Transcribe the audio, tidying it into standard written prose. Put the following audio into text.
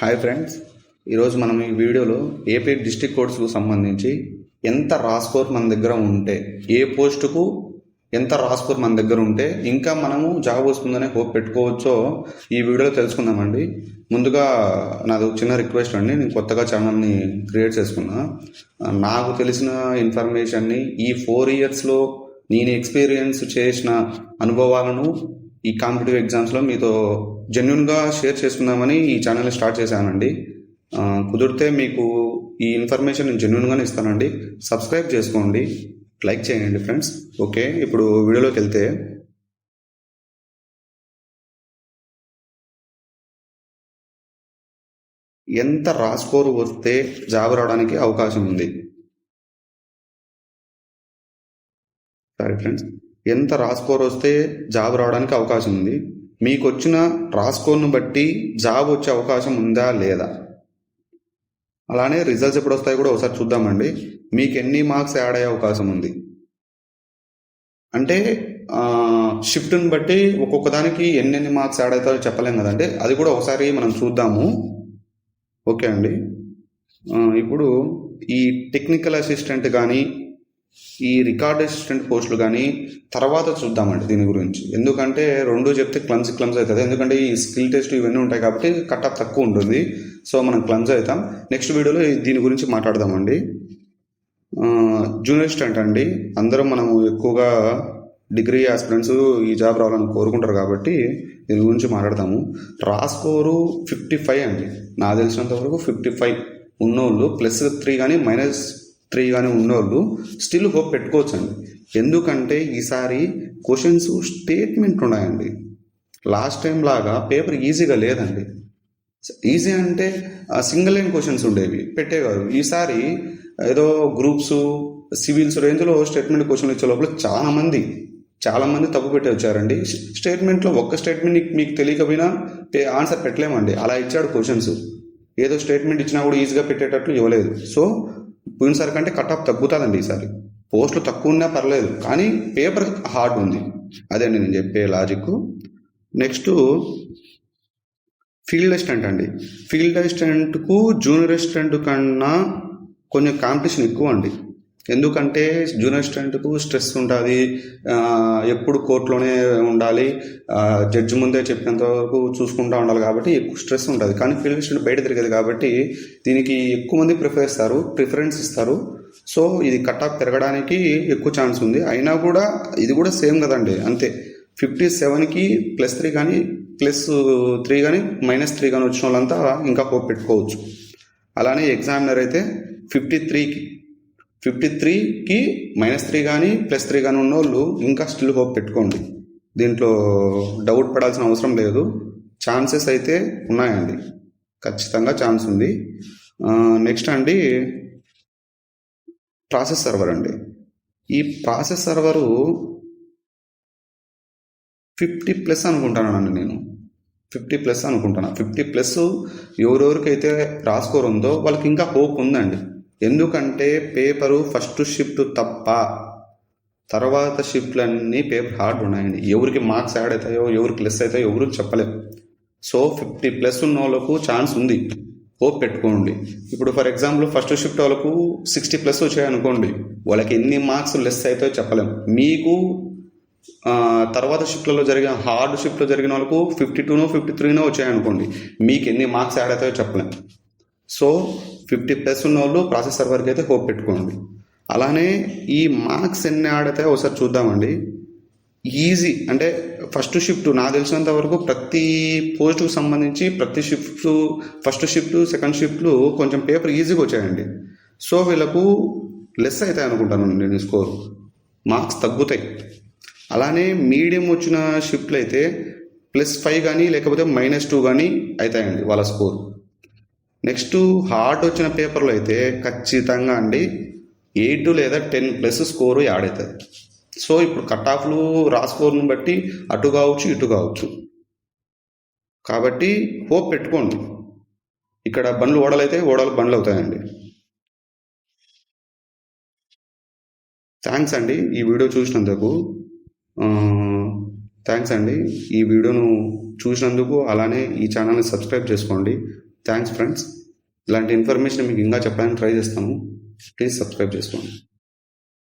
Hi friends, ఈరోజు మనం ఈ వీడియోలో ఏపీ డిస్ట్రిక్ట్ కోర్ట్స్కు సంబంధించి ఎంత రా స్కోర్ మన దగ్గర ఉంటే, ఏ పోస్టుకు ఎంత రా స్కోర్ మన దగ్గర ఉంటే ఇంకా మనము జాబ్ వస్తుందనే హోప్ పెట్టుకోవచ్చో ఈ వీడియోలో తెలుసుకుందామండి. ముందుగా నాది ఒక చిన్న రిక్వెస్ట్ అండి, నేను కొత్తగా ఛానల్ని క్రియేట్ చేసుకున్నా. నాకు తెలిసిన ఇన్ఫర్మేషన్ని ఈ 4 ఇయర్స్లో నేను ఎక్స్పీరియన్స్ చేసిన అనుభవాలను ఈ కాంపిటేటివ్ ఎగ్జామ్స్లో మీతో జెన్యున్గా షేర్ చేసుకుందామని ఈ ఛానల్ని స్టార్ట్ చేశానండి. కుదిరితే మీకు ఈ ఇన్ఫర్మేషన్ నేను జెన్యున్గానే ఇస్తానండి. సబ్స్క్రైబ్ చేసుకోండి, లైక్ చేయండి ఫ్రెండ్స్. ఓకే, ఇప్పుడు వీడియోలోకి వెళ్తే ఎంత రా స్కోర్ వస్తే జాబ్ రావడానికి అవకాశం ఉంది. సరే ఫ్రెండ్స్, ఎంత రా స్కోర్ వస్తే జాబ్ రావడానికి అవకాశం ఉంది, మీకు వచ్చిన రా స్కోర్ను బట్టి జాబ్ వచ్చే అవకాశం ఉందా లేదా, అలానే రిజల్ట్స్ ఎప్పుడు వస్తాయో కూడా ఒకసారి చూద్దామండి. మీకు ఎన్ని మార్క్స్ యాడ్ అయ్యే అవకాశం ఉంది అంటే షిఫ్ట్ని బట్టి ఒక్కొక్క దానికి ఎన్నెన్ని మార్క్స్ యాడ్ అవుతారో చెప్పలేం కదండి, అది కూడా ఒకసారి మనం చూద్దాము. ఓకే అండి, ఇప్పుడు ఈ టెక్నికల్ అసిస్టెంట్ కానీ ఈ రికార్డ్ అసిస్టెంట్ పోస్టులు కానీ తర్వాత చూద్దామండి దీని గురించి. ఎందుకంటే రెండు చెప్తే క్లమ్స్ అవుతుంది, ఎందుకంటే ఈ స్కిల్ టెస్ట్ ఇవన్నీ ఉంటాయి కాబట్టి కట్ ఆఫ్ తక్కువ ఉంటుంది. సో మనం క్లమ్స్ అవుతాం. నెక్స్ట్ వీడియోలో దీని గురించి మాట్లాడదామండి. జూనియర్ అసిస్టెంట్ అండి, అందరం మనము ఎక్కువగా డిగ్రీ ఆస్పిరెంట్స్ ఈ జాబ్ రావాలని కోరుకుంటారు కాబట్టి దీని గురించి మాట్లాడతాము. రా స్కోరు 55 అండి, నాకు తెలిసినంత వరకు 55 ఉన్నోళ్ళు +3 కానీ -3 కానీ ఉన్నోళ్ళు స్టిల్ హోప్ పెట్టుకోవచ్చు అండి. ఎందుకంటే ఈసారి క్వశ్చన్స్ స్టేట్మెంట్ ఉన్నాయండి. లాస్ట్ టైం లాగా పేపర్ ఈజీగా లేదండి. ఈజీ అంటే సింగిల్ లైన్ క్వశ్చన్స్ ఉండేవి, పెట్టేవారు. ఈసారి ఏదో గ్రూప్స్ సివిల్స్ రేంజ్లో స్టేట్మెంట్ క్వశ్చన్లు ఇచ్చే లోపల చాలా మంది తప్పు పెట్టి వచ్చారండి. స్టేట్మెంట్లో ఒక్క స్టేట్మెంట్ మీకు తెలియకపోయినా ఆన్సర్ పెట్టలేమండి, అలా ఇచ్చాడు క్వశ్చన్స్. ఏదో స్టేట్మెంట్ ఇచ్చినా కూడా ఈజీగా పెట్టేటట్లు ఇవ్వలేదు. సో పోయినసారి కంటే కట్ ఆఫ్ తగ్గుతుందండి. ఈసారి పోస్టులు తక్కువ ఉన్నా పర్లేదు, కానీ పేపర్ హార్డ్ ఉంది. అదే నేను చెప్పే లాజిక్. నెక్స్ట్ ఫీల్డ్ అసిస్టెంట్ అండి. ఫీల్డ్ అసిస్టెంట్కు జూనియర్ అసిస్టెంట్ కన్నా కొంచెం కాంపిటీషన్ ఎక్కువ అండి. ఎందుకంటే జూనియర్ అసిస్టెంట్కు స్ట్రెస్ ఉంటుంది, ఎప్పుడు కోర్టులోనే ఉండాలి, జడ్జి ముందే చెప్పినంత వరకు చూసుకుంటూ ఉండాలి కాబట్టి ఎక్కువ స్ట్రెస్ ఉంటుంది. కానీ ఫీల్డ్ అసిస్టెంట్ బయట తిరిగేది కాబట్టి దీనికి ఎక్కువ మంది ప్రిఫరెన్స్ ఇస్తారు. సో ఇది కట్ ఆఫ్ పెరగడానికి ఎక్కువ ఛాన్స్ ఉంది. అయినా కూడా ఇది కూడా సేమ్ కదండి, అంతే. 57కి +3 కానీ +3 కానీ -3 కానీ వచ్చిన వాళ్ళంతా ఇంకా హోప్ పెట్టుకోవచ్చు. అలానే ఎగ్జామినర్ అయితే 53కి -3 కానీ +3 కానీ ఉన్న వాళ్ళు ఇంకా స్టిల్ హోప్ పెట్టుకోండి. దీంట్లో డౌట్ పడాల్సిన అవసరం లేదు. ఛాన్సెస్ అయితే ఉన్నాయండి, ఖచ్చితంగా ఛాన్స్ ఉంది. నెక్స్ట్ అండి ప్రాసెస్ సర్వర్ అండి. ఈ ప్రాసెస్ సర్వరు 50+ అనుకుంటానండి, నేను 50+ అనుకుంటున్నా. 50+ ఎవరెవరికైతే రా స్కోర్ ఉందో వాళ్ళకి ఇంకా హోప్ ఉందండి. ఎందుకంటే పేపరు ఫస్ట్ షిఫ్ట్ తప్ప తర్వాత షిఫ్ట్లన్నీ పేపర్ హార్డ్ ఉన్నాయండి. ఎవరికి మార్క్స్ యాడ్ అవుతాయో ఎవరికి లెస్ అవుతాయో ఎవరు చెప్పలేము. సో 50+ ఉన్న వాళ్ళకు ఛాన్స్ ఉంది, హోప్ పెట్టుకోండి. ఇప్పుడు ఫర్ ఎగ్జాంపుల్ ఫస్ట్ షిఫ్ట్ వాళ్ళకు 60+ వచ్చాయనుకోండి, వాళ్ళకి ఎన్ని మార్క్స్ లెస్ అవుతాయో చెప్పలేము. మీకు తర్వాత షిఫ్ట్లలో జరిగిన హార్డ్ షిఫ్ట్లో జరిగిన వాళ్ళకు 52నో 53నో వచ్చాయనుకోండి, మీకు ఎన్ని మార్క్స్ యాడ్ అవుతాయో చెప్పలేము. సో 50+ ఉన్న వాళ్ళు ప్రాసెస్ సర్వర్కి అయితే హోప్ పెట్టుకోండి. అలానే ఈ మార్క్స్ ఎన్ని యాడ్ అవుతాయో ఒకసారి చూద్దామండి. ఈజీ అంటే ఫస్ట్ షిఫ్ట్ నాకు తెలిసినంత వరకు ప్రతి పోస్టుకు సంబంధించి ప్రతి షిఫ్ట్, ఫస్ట్ షిఫ్ట్ సెకండ్ షిఫ్ట్లు కొంచెం పేపర్ ఈజీగా వచ్చాయండి. సో వీళ్ళకు లెస్ అవుతాయి అనుకుంటాను నేను, స్కోర్ మార్క్స్ తగ్గుతాయి. అలానే మీడియం వచ్చిన షిఫ్ట్లు అయితే +5 కానీ లేకపోతే -2 కానీ అవుతాయండి వాళ్ళ స్కోర్. నెక్స్ట్ హార్డ్ వచ్చిన పేపర్లో అయితే ఖచ్చితంగా అండి 8 లేదా 10+ స్కోరు యాడ్ అవుతుంది. సో ఇప్పుడు కట్ ఆఫ్లు రా స్కోర్ను బట్టి అటు కావచ్చు ఇటు కావచ్చు, కాబట్టి హోప్ పెట్టుకోండి. ఇక్కడ బండ్లు ఓడలైతే ఓడలు బండ్లు అవుతాయండి. థ్యాంక్స్ అండి ఈ వీడియో చూసినందుకు. థ్యాంక్స్ అండి ఈ వీడియోను చూసినందుకు. అలానే ఈ ఛానల్ని సబ్స్క్రైబ్ చేసుకోండి. Thanks friends. ఇలాంటి ఇన్ఫర్మేషన్ మీకు ఇంకా చెప్పడానికి ట్రై చేస్తాను. ప్లీజ్ సబ్స్క్రైబ్ చేసుకోండి.